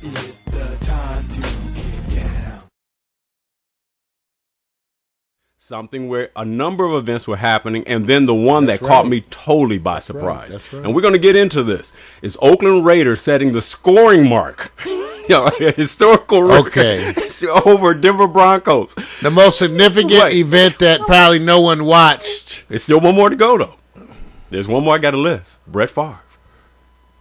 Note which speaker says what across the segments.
Speaker 1: It's the time to get down.
Speaker 2: Something where a number of events were happening, and then the one that caught me totally by surprise.
Speaker 3: That's right.
Speaker 2: And we're going to get into this. Is Oakland Raiders setting the scoring mark, historical record over Denver Broncos.
Speaker 3: The most significant event that probably no one watched.
Speaker 2: There's still one more to go, though. There's one more I got a list. Brett Favre.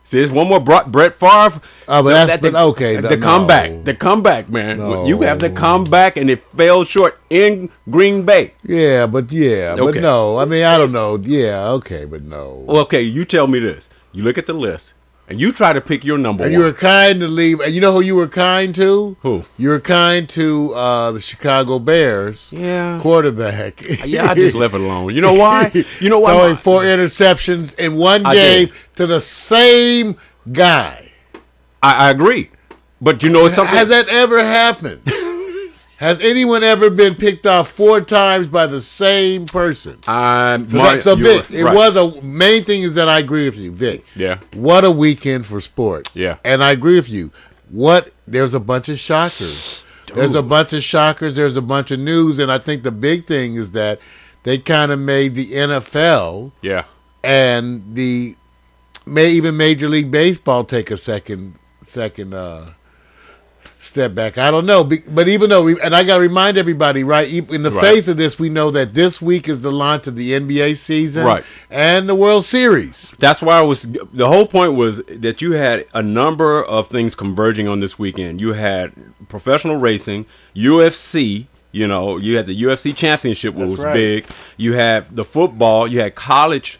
Speaker 2: See, there's one more Brett Favre.
Speaker 3: Oh, but that's okay.
Speaker 2: The comeback. The comeback, man.
Speaker 3: No.
Speaker 2: You have the comeback, and it fell short in Green Bay.
Speaker 3: Yeah, but no. I mean, I don't know. Yeah, okay, but no.
Speaker 2: Well, okay, you tell me this. You look at the list, and you try to pick your number
Speaker 3: and
Speaker 2: one.
Speaker 3: You were kind to leave. And you know who you were kind to?
Speaker 2: Who?
Speaker 3: You were kind to the Chicago Bears quarterback.
Speaker 2: Yeah, I just left it alone. You know why? You know why?
Speaker 3: Throwing 4 interceptions in one game to the same guy.
Speaker 2: I agree. But you know something?
Speaker 3: Has that ever happened? Has anyone ever been picked off 4 times by the same person?
Speaker 2: So
Speaker 3: Vic, main thing is that I agree with you, Vic.
Speaker 2: Yeah.
Speaker 3: What a weekend for sports.
Speaker 2: Yeah.
Speaker 3: And I agree with you. There's a bunch of shockers. Dude. There's a bunch of shockers. There's a bunch of news. And I think the big thing is that they kind of made the NFL and even Major League Baseball take a second step back. I don't know, but even though and I got to remind everybody, right? In the face of this, we know that this week is the launch of the NBA season, and the World Series.
Speaker 2: That's why the whole point was that you had a number of things converging on this weekend. You had professional racing, UFC. You had the UFC championship, which was big. You have the football. You had college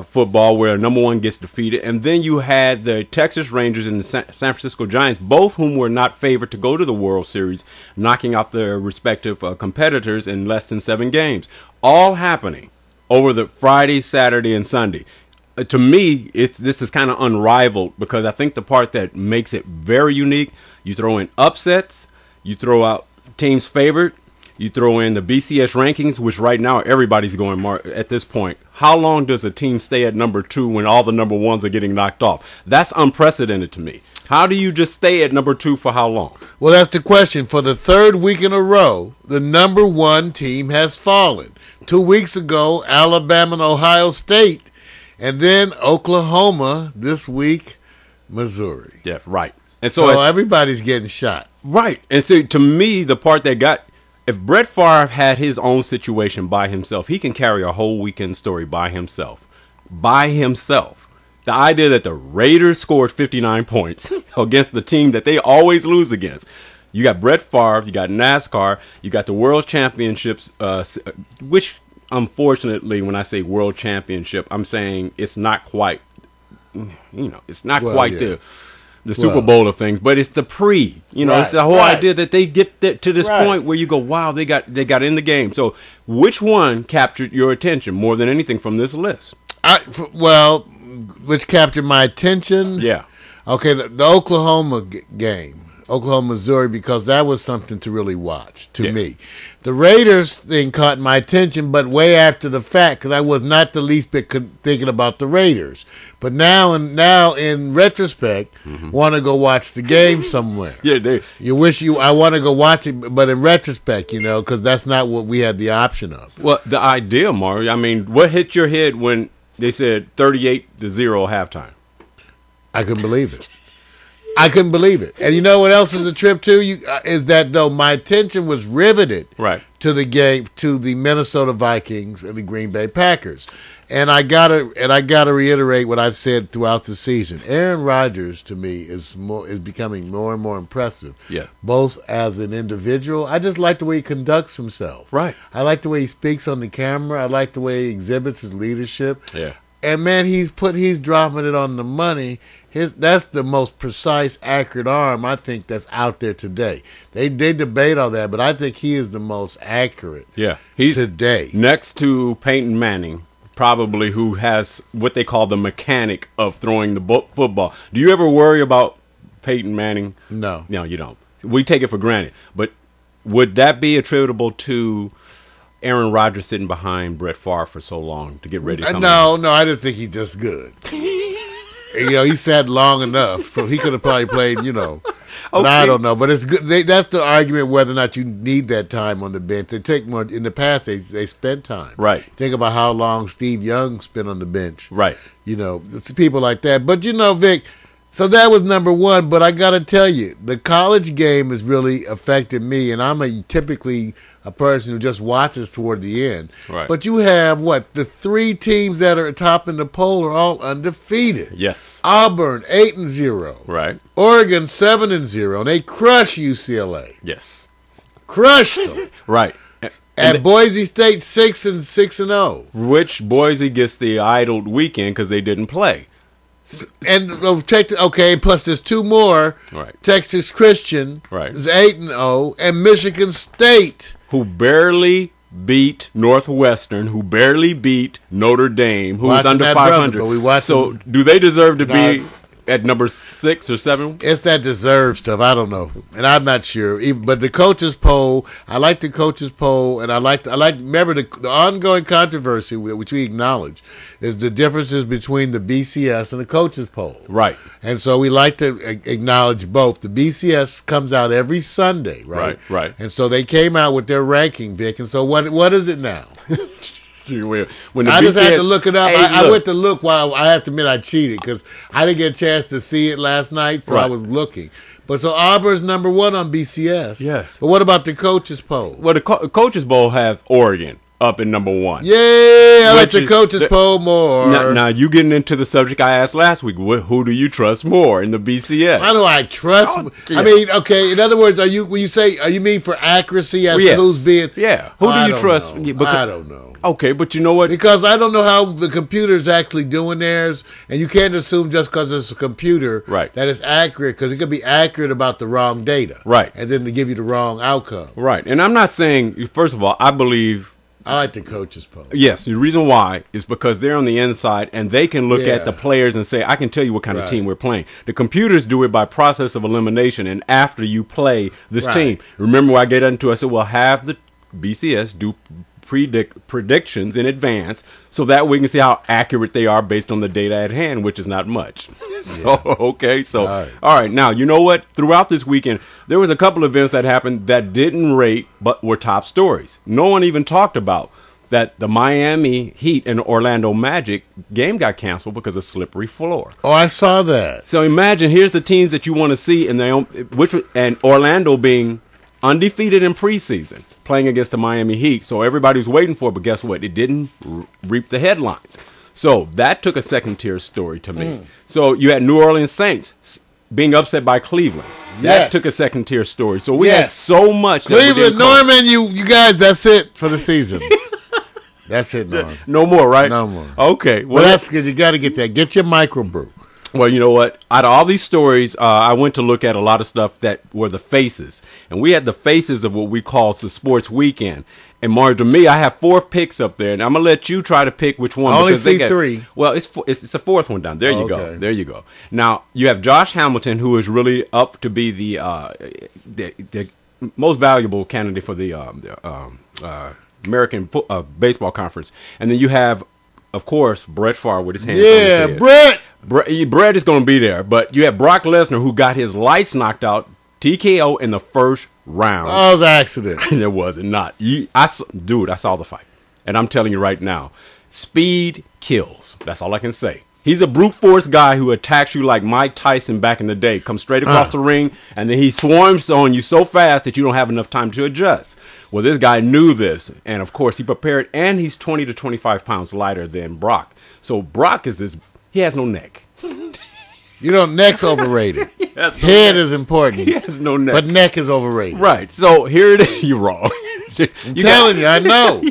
Speaker 2: football, where number one gets defeated, and then you had the Texas Rangers and the San Francisco Giants, both whom were not favored to go to the World Series, knocking out their respective competitors in less than 7 games, all happening over the Friday, Saturday, and Sunday. To me, this is kind of unrivaled, because I think the part that makes it very unique, you throw in upsets, you throw out teams favored, you throw in the BCS rankings, which right now everybody's going at this point. How long does a team stay at number 2 when all the number 1s are getting knocked off? That's unprecedented to me. How do you just stay at number 2 for how long?
Speaker 3: Well, that's the question. For the 3rd week in a row, the number 1 team has fallen. 2 weeks ago, Alabama and Ohio State, and then Oklahoma this week, Missouri.
Speaker 2: Yeah, right. And
Speaker 3: so everybody's getting shot.
Speaker 2: Right. And so to me, the part that if Brett Favre had his own situation by himself, he can carry a whole weekend story by himself. By himself. The idea that the Raiders scored 59 points against the team that they always lose against. You got Brett Favre, you got NASCAR, you got the World Championships, which, unfortunately, when I say World Championship, I'm saying it's not quite, it's not quite the Super Bowl of things, but it's the it's the whole idea that they get to this point where you go, wow, they got in the game. So which one captured your attention more than anything from this list?
Speaker 3: Which captured my attention?
Speaker 2: Yeah.
Speaker 3: Okay, the Oklahoma game, Oklahoma, Missouri, because that was something to really watch to me. The Raiders thing caught my attention, but way after the fact, because I was not the least bit thinking about the Raiders. But now in retrospect, want to go watch the game somewhere.
Speaker 2: Yeah,
Speaker 3: I want to go watch it, but in retrospect, because that's not what we had the option of.
Speaker 2: Well, the idea, Mario, I mean, what hit your head when they said 38-0 halftime?
Speaker 3: I couldn't believe it. And you know what else is a trip to is that though my attention was riveted to the game, to the Minnesota Vikings and the Green Bay Packers. And I gotta reiterate what I've said throughout the season. Aaron Rodgers to me is becoming more and more impressive.
Speaker 2: Yeah.
Speaker 3: Both as an individual. I just like the way he conducts himself.
Speaker 2: Right.
Speaker 3: I like the way he speaks on the camera. I like the way he exhibits his leadership.
Speaker 2: Yeah.
Speaker 3: And man, he's dropping it on the money. That's the most precise, accurate arm I think that's out there today. They debate all that, but I think he is the most accurate.
Speaker 2: Yeah, he's
Speaker 3: today
Speaker 2: next to Peyton Manning, probably, who has what they call the mechanic of throwing the football. Do you ever worry about Peyton Manning?
Speaker 3: No,
Speaker 2: you don't. We take it for granted, but would that be attributable to Aaron Rodgers sitting behind Brett Favre for so long to get ready to come
Speaker 3: No, I just think he's just good. he sat long enough, so he could have probably played, But
Speaker 2: Okay.
Speaker 3: I don't know. But it's good. That's the argument whether or not you need that time on the bench. They take more. In the past, they spent time.
Speaker 2: Right.
Speaker 3: Think about how long Steve Young spent on the bench.
Speaker 2: Right.
Speaker 3: It's people like that. But Vic. So that was number one, but I got to tell you, the college game has really affected me, and I'm typically a person who just watches toward the end.
Speaker 2: Right.
Speaker 3: But you have, the three teams that are top in the poll are all undefeated.
Speaker 2: Yes.
Speaker 3: Auburn, 8-0.
Speaker 2: Right.
Speaker 3: Oregon, 7-0, and they crush UCLA.
Speaker 2: Yes.
Speaker 3: Crushed them.
Speaker 2: Right.
Speaker 3: And Boise State, 6-0.
Speaker 2: Which Boise gets the idled weekend because they didn't play.
Speaker 3: And plus there's two more.
Speaker 2: Right.
Speaker 3: Texas Christian is 8-0, and Michigan State,
Speaker 2: who barely beat Northwestern, who barely beat Notre Dame, who is under 500. So do they deserve to be at number 6 or 7?
Speaker 3: It's that deserve stuff. I don't know, and I'm not sure. But the coaches poll, I like the coaches poll, and I like. Remember the ongoing controversy, which we acknowledge, is the differences between the BCS and the coaches poll.
Speaker 2: Right.
Speaker 3: And so we like to acknowledge both. The BCS comes out every Sunday, right?
Speaker 2: Right.
Speaker 3: And so they came out with their ranking, Vic. And so what is it now?
Speaker 2: When
Speaker 3: I just had to look it up. I went to look while I have to admit I cheated because I didn't get a chance to see it last night, so I was looking. But so Auburn's number one on BCS.
Speaker 2: Yes.
Speaker 3: But what about the coaches poll?
Speaker 2: Well, the coaches poll have Oregon up in number 1.
Speaker 3: Yeah, I like the coaches poll more.
Speaker 2: Now you getting into the subject I asked last week. Who do you trust more in the BCS?
Speaker 3: How do I trust?
Speaker 2: Yeah.
Speaker 3: I mean, okay. In other words, are you mean for accuracy as to who's being?
Speaker 2: Yeah. Who do you trust?
Speaker 3: I don't know.
Speaker 2: Okay, but you know what?
Speaker 3: Because I don't know how the computer's actually doing theirs, and you can't assume just because it's a computer that it's accurate, because it could be accurate about the wrong data.
Speaker 2: Right.
Speaker 3: And then to give you the wrong outcome.
Speaker 2: Right. And I'm not saying, first of all, I
Speaker 3: like the coaches poll.
Speaker 2: Yes, the reason why is because they're on the inside and they can look at the players and say, I can tell you what kind of team we're playing. The computers do it by process of elimination and after you play this team. Remember what I get into? I said, well, have the BCS do predictions in advance so that we can see how accurate they are based on the data at hand, which is not much. All right. Now, you know what? Throughout this weekend, there was a couple of events that happened that didn't rate but were top stories. No one even talked about that the Miami Heat and Orlando Magic game got canceled because of slippery floor.
Speaker 3: Oh, I saw that.
Speaker 2: So imagine, here's the teams that you want to see, and Orlando being undefeated in preseason, playing against the Miami Heat. So everybody was waiting for it, but guess what? It didn't reap the headlines. So that took a second-tier story to me. So you had New Orleans Saints being upset by Cleveland. That took a second-tier story. So we had so much.
Speaker 3: Cleveland, Norman, you guys, that's it for the season. That's it, Norman.
Speaker 2: No more, right?
Speaker 3: No more.
Speaker 2: Okay.
Speaker 3: Well, that's good. You got to get that. Get your microbrew.
Speaker 2: Well, you know what? Out of all these stories, I went to look at a lot of stuff that were the faces. And we had the faces of what we call the sports weekend. And Marge, to me, I have 4 picks up there. And I'm going to let you try to pick which one.
Speaker 3: I only see 3.
Speaker 2: Well, it's a 4th one down. There you go. There you go. Now, you have Josh Hamilton, who is really up to be the most valuable candidate for the American Baseball Conference. And then you have, of course, Brett Favre with his hands on his head. Brett is going to be there, but you have Brock Lesnar, who got his lights knocked out, TKO in the first round.
Speaker 3: Oh, it was an accident.
Speaker 2: And it wasn't not. I saw the fight, and I'm telling you right now, speed kills. That's all I can say. He's a brute force guy who attacks you like Mike Tyson back in the day. Comes straight across the ring, and then he swarms on you so fast that you don't have enough time to adjust. Well, this guy knew this, and of course he prepared, and he's 20 to 25 pounds lighter than Brock. So Brock he has no neck.
Speaker 3: Neck's overrated. Head is important.
Speaker 2: He has no neck.
Speaker 3: But neck is overrated.
Speaker 2: Right. So here it is. You're wrong.
Speaker 3: I'm telling you, I know.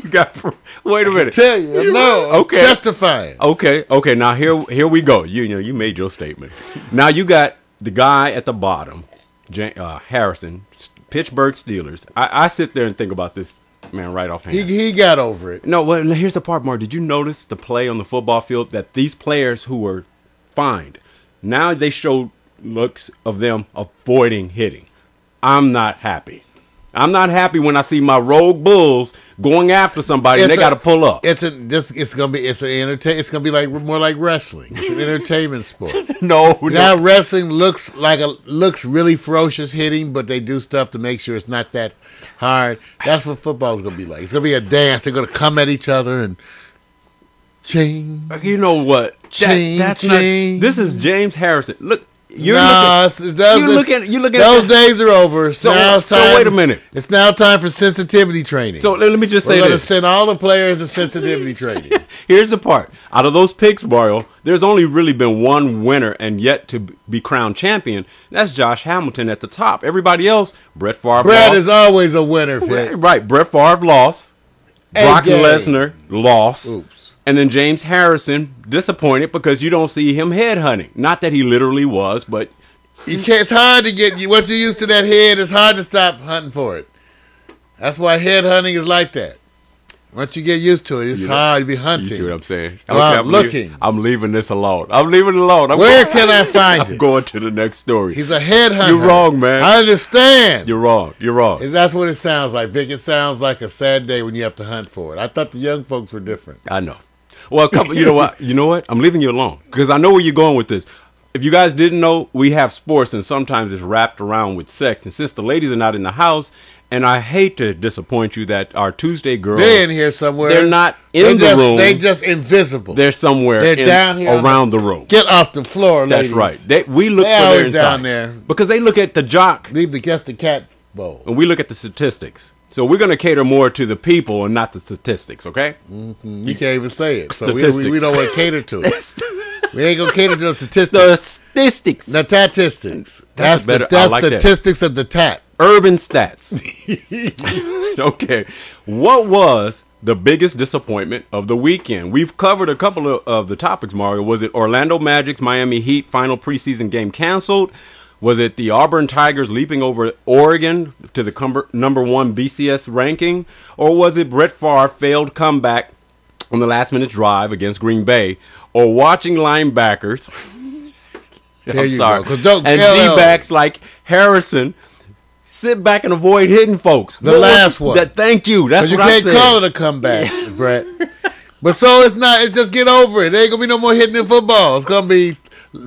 Speaker 2: Wait a minute.
Speaker 3: I tell you, I know.
Speaker 2: Okay.
Speaker 3: Justifying.
Speaker 2: Okay. Now here we go. You made your statement. Now you got the guy at the bottom, Harrison, Pittsburgh Steelers. I sit there and think about this man right offhand.
Speaker 3: He got over it.
Speaker 2: No, well, here's the part, Mark. Did you notice the play on the football field that these players who were fined, now they show looks of them avoiding hitting? I'm not happy. I'm not happy when I see my rogue bulls going after somebody and they got to pull up.
Speaker 3: It's gonna be like more like wrestling. It's an entertainment sport.
Speaker 2: No.
Speaker 3: Now wrestling looks really ferocious hitting, but they do stuff to make sure it's not that hard. That's what football is gonna be like. It's gonna be a dance. They're gonna come at each other and ching.
Speaker 2: You know what? That's
Speaker 3: ching.
Speaker 2: Not. This is James Harrison. Look.
Speaker 3: Those days are over. So wait a minute. It's now time for sensitivity training.
Speaker 2: So let me just say
Speaker 3: this. We're going to
Speaker 2: this.
Speaker 3: send all the players to sensitivity training.
Speaker 2: Here's the part. Out of those picks, Mario, there's only really been one winner and yet to be crowned champion. That's Josh Hamilton at the top. Everybody else, Brett Favre
Speaker 3: Brett
Speaker 2: lost.
Speaker 3: is always a winner.
Speaker 2: Right. Brett Favre lost. Brock Lesnar lost. Oops. And then James Harrison, disappointed because you don't see him headhunting. Not that he literally was, but...
Speaker 3: It's hard to get... Once you're used to that head, it's hard to stop hunting for it. That's why headhunting is like that. Once you get used to it, it's hard to be hunting.
Speaker 2: You see what I'm saying?
Speaker 3: So I'm looking.
Speaker 2: I'm leaving this alone. I'm leaving it alone.
Speaker 3: Where can I find it?
Speaker 2: I'm going to the next story.
Speaker 3: He's a headhunter.
Speaker 2: You're wrong, man.
Speaker 3: I understand.
Speaker 2: You're wrong.
Speaker 3: That's what it sounds like, Vic. It sounds like a sad day when you have to hunt for it. I thought the young folks were different.
Speaker 2: I know. Well, you know what? You know what? I'm leaving you alone because I know where you're going with this. If you guys didn't know, we have sports and sometimes it's wrapped around with sex. And since the ladies are not in the house, and I hate to disappoint you that our Tuesday girls...
Speaker 3: They're in here somewhere.
Speaker 2: They're not in the room.
Speaker 3: They're just invisible.
Speaker 2: They're somewhere
Speaker 3: down here
Speaker 2: around the room.
Speaker 3: Get off the floor, ladies.
Speaker 2: That's right. We look for their inside.
Speaker 3: Down there.
Speaker 2: Because they look at the jock.
Speaker 3: Leave the cat bowl.
Speaker 2: And we look at the statistics. So we're going to cater more to the people and not the statistics, okay?
Speaker 3: Mm-hmm. You can't even say it. So we don't want to cater to it. We ain't going to cater to the statistics.
Speaker 2: The statistics.
Speaker 3: The statistics. That's statistics of the tat.
Speaker 2: Urban stats. Okay. What was the biggest disappointment of the weekend? We've covered a couple of the topics, Mario. Was it Orlando Magic's Miami Heat final preseason game canceled? Was it the Auburn Tigers leaping over Oregon to the number one BCS ranking? Or was it Brett Favre failed comeback on the last-minute drive against Green Bay? Or watching linebackers and D-backs like Harrison sit back and avoid hitting folks?
Speaker 3: Last one.
Speaker 2: Thank you. That's what I said.
Speaker 3: You can't call it a comeback, Brett. But so it's not. It's just get over it. There ain't going to be no more hitting in football. It's going to be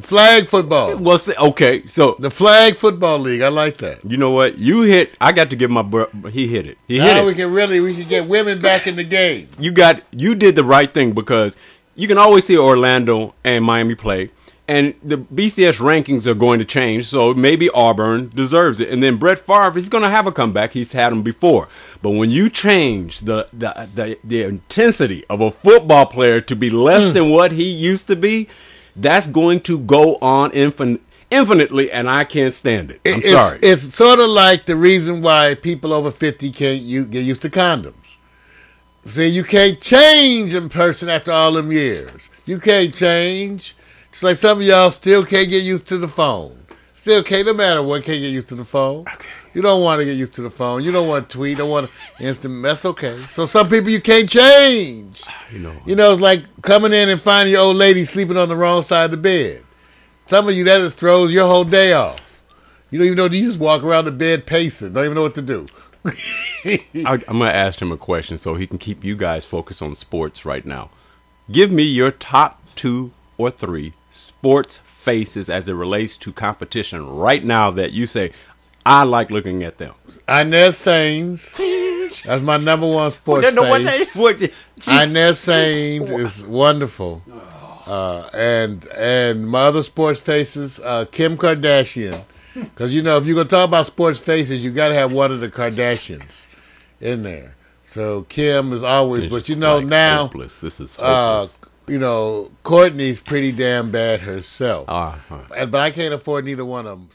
Speaker 3: flag football.
Speaker 2: Well, okay, so
Speaker 3: the flag football league. I like that.
Speaker 2: You know what? I got to give my bro. He hit it.
Speaker 3: Now we can get women back in the game.
Speaker 2: You did the right thing because you can always see Orlando and Miami play, and the BCS rankings are going to change. So maybe Auburn deserves it, and then Brett Favre, he's going to have a comeback. He's had them before, but when you change the intensity of a football player to be less than what he used to be. That's going to go on infinitely, and I can't stand it. I'm sorry.
Speaker 3: It's sort of like the reason why people over 50 can't get used to condoms. See, you can't change a person after all them years. You can't change. It's like some of y'all still can't get used to the phone. Still can't, no matter what, can't get used to the phone. Okay. You don't want to get used to the phone. You don't want to tweet. You don't want to instant. That's okay. So some people you can't change. You know, it's like coming in and finding your old lady sleeping on the wrong side of the bed. Some of you, that just throws your whole day off. You don't even know. You just walk around the bed pacing. Don't even know what to do.
Speaker 2: I'm going to ask him a question so he can keep you guys focused on sports right now. Give me your top 2 or 3 sports faces as it relates to competition right now that you say, I like looking at them.
Speaker 3: Inez Sains. That's my number one sports face. Inez Sains is wonderful. And my other sports faces, Kim Kardashian. Because, if you're going to talk about sports faces, you got to have one of the Kardashians in there. So Kim is always, but now,
Speaker 2: hopeless. This is hopeless.
Speaker 3: Courtney's pretty damn bad herself. But I can't afford neither one of them.